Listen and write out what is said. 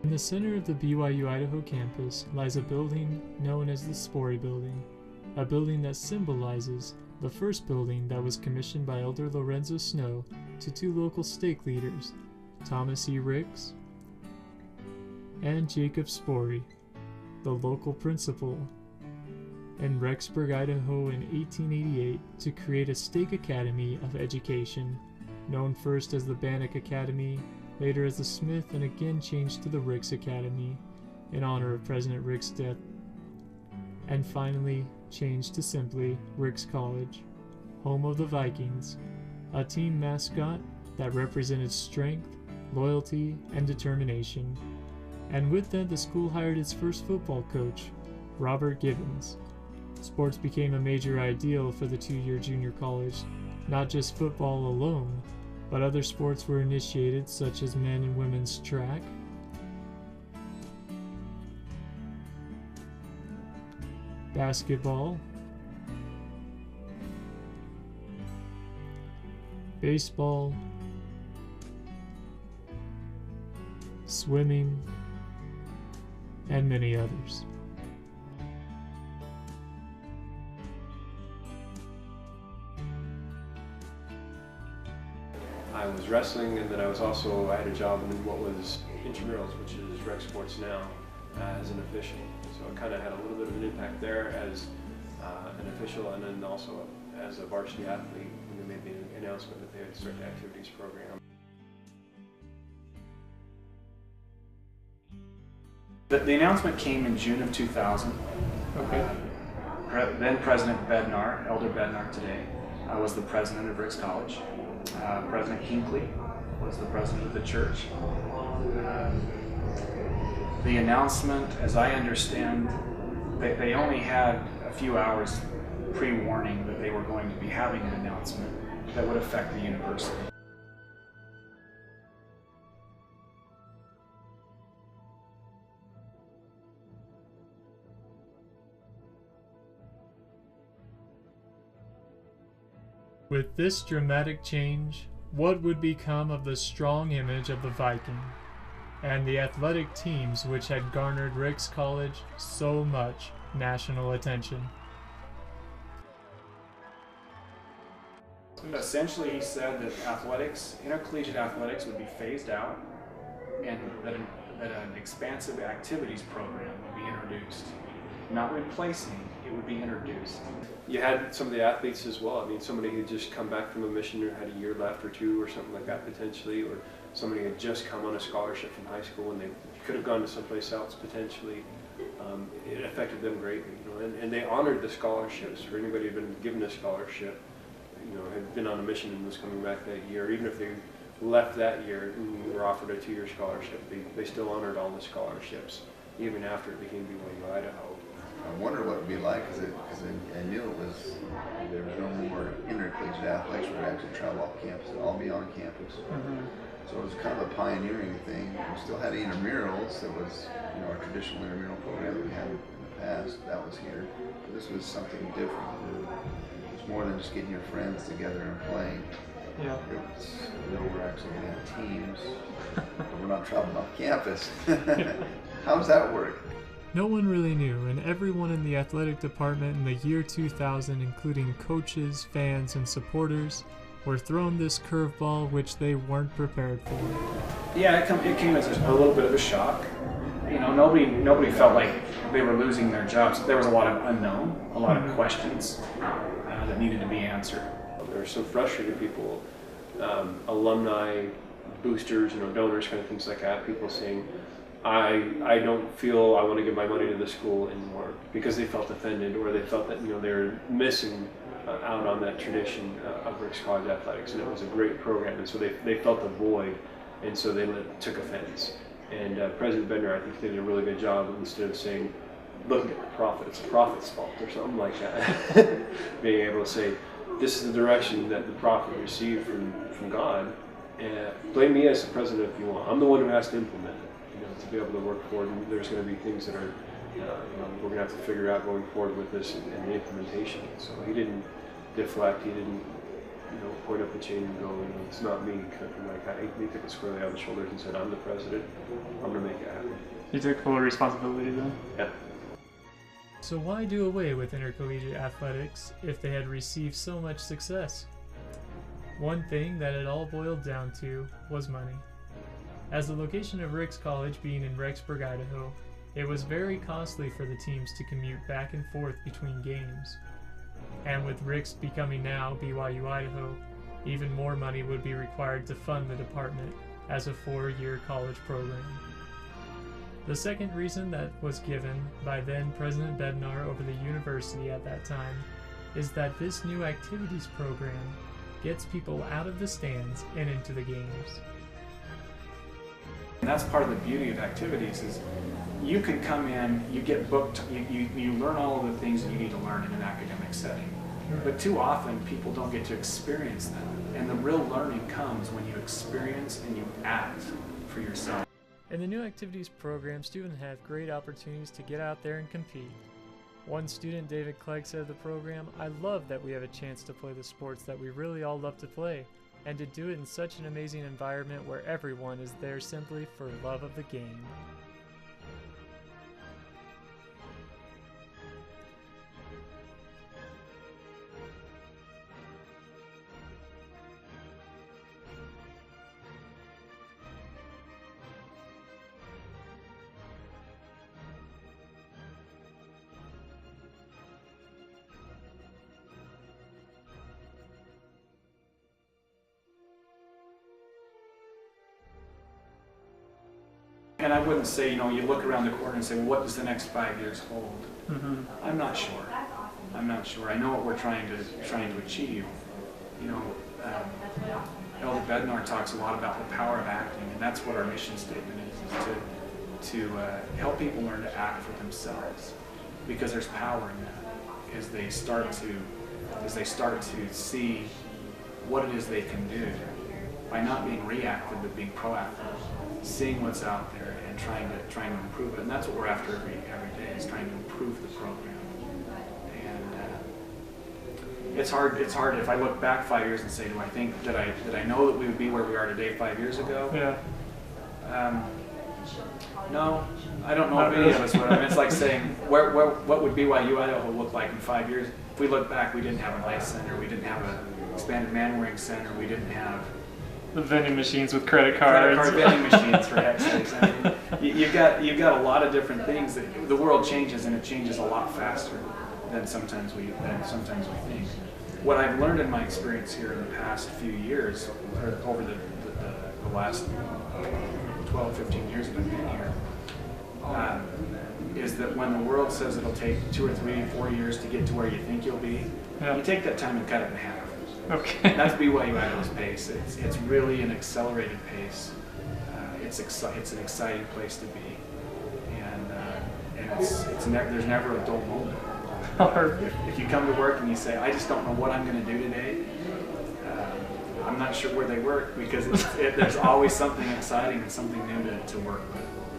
In the center of the BYU Idaho campus lies a building known as the Sporey Building, a building that symbolizes the first building that was commissioned by Elder Lorenzo Snow to two local stake leaders, Thomas E. Ricks and Jacob Sporey, the local principal in Rexburg, Idaho in 1888 to create a stake academy of education, known first as the Bannock Academy, later as the Smith, and again changed to the Ricks Academy in honor of President Ricks' death, and finally changed to simply Ricks College, home of the Vikings, a team mascot that represented strength, loyalty, and determination. And with that, the school hired its first football coach, Robert Gibbons. Sports became a major ideal for the two-year junior college, not just football alone, but other sports were initiated such as men and women's track, basketball, baseball, swimming, and many others. I was wrestling, and then I had a job in what was intramurals, which is rec sports now, as an official. So I kind of had a little bit of an impact there as an official, and then also as a varsity athlete when they made the announcement that they had started the activities program. The announcement came in June of 2000. Okay. Then President Bednar, Elder Bednar today, was the president of Ricks College. President Hinckley was the president of the church. The announcement, as I understand, they only had a few hours pre-warning that they were going to be having an announcement that would affect the university. With this dramatic change, what would become of the strong image of the Viking and the athletic teams which had garnered Ricks College so much national attention? Essentially, he said that intercollegiate athletics would be phased out, and that an expansive activities program would be introduced. Not replacing, it would be introduced. You had some of the athletes as well. I mean, somebody who had just come back from a mission or had a year left or two or something like that potentially, or somebody had just come on a scholarship from high school and they could have gone to someplace else potentially. It affected them greatly, and they honored the scholarships for anybody who had been given a scholarship, had been on a mission and was coming back that year. Even if they left that year and were offered a 2-year scholarship, they still honored all the scholarships, even after it became BYU Idaho. I wonder what it would be like, because I knew there was no more intercollegiate athletics where we actually travel off campus, it'd all be on campus. So it was kind of a pioneering thing. We still had intramurals. That was, our traditional intramural program that we had in the past. That was here. But this was something different. It was more than just getting your friends together and playing. Yeah. We're actually going to have teams, but we're not traveling off campus. How does that work? No one really knew, and everyone in the athletic department in the year 2000, including coaches, fans, and supporters, were thrown this curveball which they weren't prepared for. Yeah, it came as a little bit of a shock. Nobody felt like they were losing their jobs. There was a lot of unknown, a lot of questions that needed to be answered. There were some frustrated people, alumni, boosters, donors, kind of things like that. People saying, I don't feel I want to give my money to the school anymore, because they felt offended, or they felt that they were missing out on that tradition of Ricks College athletics, and it was a great program, and so they felt a void, and so they took offense. And President Bender, I think, did a really good job, instead of saying, look at the prophet, it's the prophet's fault, or something like that, being able to say, this is the direction that the prophet received from God, and blame me as the president if you want. I'm the one who has to implement it, to be able to work forward. And there's going to be things that are, we're going to have to figure out going forward with this and the implementation. So he didn't deflect, he didn't point up the chain and go, it's not me. Kind of like he took it squarely on the shoulders and said, I'm the president. I'm going to make it happen. You took full responsibility then? Yeah. So why do away with intercollegiate athletics if they had received so much success? One thing that it all boiled down to was money. As the location of Ricks College being in Rexburg, Idaho, it was very costly for the teams to commute back and forth between games. And with Ricks becoming now BYU Idaho, even more money would be required to fund the department as a 4-year college program. The second reason that was given by then President Bednar over the university at that time is that this new activities program gets people out of the stands and into the games. And that's part of the beauty of activities is you can come in, you get booked, you learn all of the things that you need to learn in an academic setting. But too often people don't get to experience them. And the real learning comes when you experience and you act for yourself. In the new activities program, students have great opportunities to get out there and compete. One student, David Clegg, said of the program, "I love that we have a chance to play the sports that we really all love to play, and to do it in such an amazing environment where everyone is there simply for love of the game." And I wouldn't say, you look around the corner and say, well, what does the next 5 years hold? I'm not sure. I'm not sure. I know what we're trying to achieve. Elder Bednar talks a lot about the power of acting, and that's what our mission statement is to help people learn to act for themselves, because there's power in that as they start to see what it is they can do by not being reactive but being proactive, seeing what's out there and trying to improve it. And that's what we're after every day, is trying to improve the program. And it's hard if I look back 5 years and say, do I think that I know that we would be where we are today 5 years ago? Yeah. No, I don't know if any of us would. It's like saying, what would BYU Idaho look like in 5 years? If we look back, we didn't have an ice center, we didn't have an expanded man-wearing center, we didn't have the vending machines with credit cards. Credit card vending machines, for heck's sakes. I mean, you've got a lot of different things that the world changes, and it changes a lot faster than sometimes we think. What I've learned in my experience here in the past few years, or over the last 12, 15 years that I've been here, is that when the world says it'll take 2 or 3, 4 years to get to where you think you'll be, you take that time and cut it in half. Okay. That's BYU Idaho's pace. It's really an accelerated pace. It's an exciting place to be, and there's never a dull moment. If you come to work and you say, I just don't know what I'm going to do today, I'm not sure where they work, because there's always something exciting and something new to work with.